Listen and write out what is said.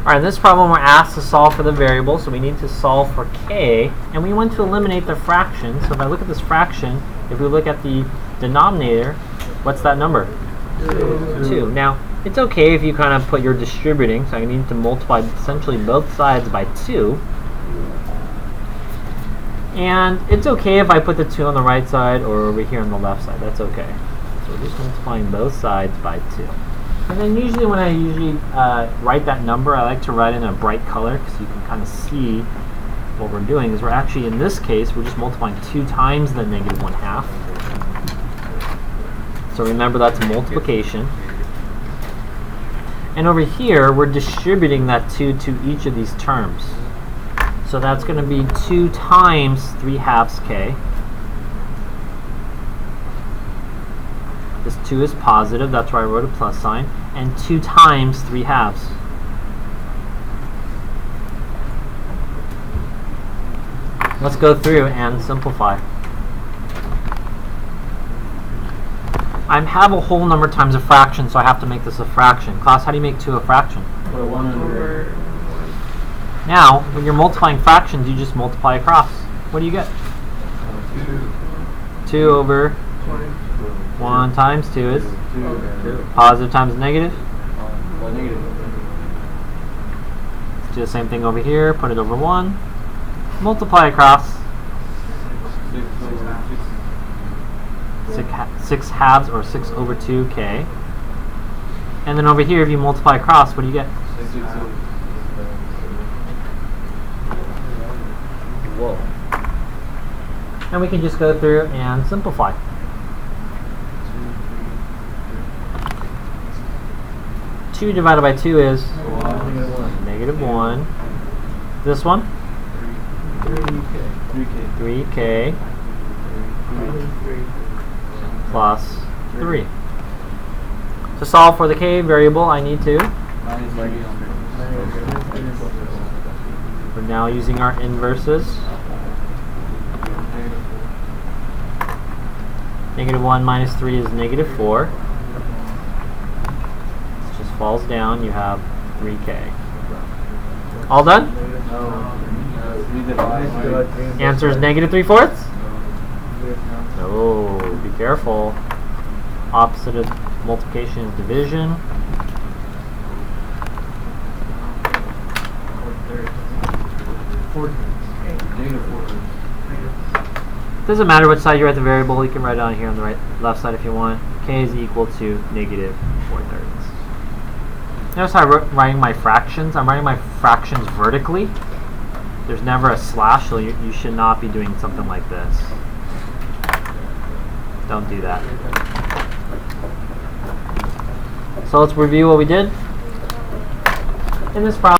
Alright, in this problem we're asked to solve for the variable, so we need to solve for k, and we want to eliminate the fraction. So if I look at this fraction, if we look at the denominator, what's that number? 2. Now, it's okay if you kind of put your distributing, so I need to multiply essentially both sides by 2. And it's okay if I put the 2 on the right side or over here on the left side. That's okay. So we're just multiplying both sides by 2. And then usually when I write that number, I like to write in a bright color because you can kind of see what we're doing. Is we're actually, in this case, we're just multiplying 2 times the negative 1/2. So remember, that's multiplication. And over here, we're distributing that 2 to each of these terms. So that's going to be 2 times 3/2 k. This 2 is positive, that's why I wrote a plus sign. And 2 times 3/2. Let's go through and simplify. I have a whole number times a fraction, so I have to make this a fraction. Class, how do you make 2 a fraction? 1/100. Now, when you're multiplying fractions, you just multiply across. What do you get? 2 over 1 times 2 is 2. positive times negative. Negative. Let's do the same thing over here. Put it over 1. Multiply across. 6 halves, or 6 over 2k. And then over here, if you multiply across, what do you get? 6. Whoa. And we can just go through and simplify. 2 divided by 2 is negative 1. This one? 3k plus 3. To solve for the k variable, I need to. We're now using our inverses. Negative 1 minus 3 is negative 4. This just falls down. You have 3k. All done? Answer is negative 3/4? No, be careful. Opposite of multiplication is division. Doesn't matter which side you write the variable, you can write it on here on the left side if you want. K is equal to negative 4/3. Notice how I'm writing my fractions. I'm writing my fractions vertically. There's never a slash, so you should not be doing something like this. Don't do that. So let's review what we did. In this problem,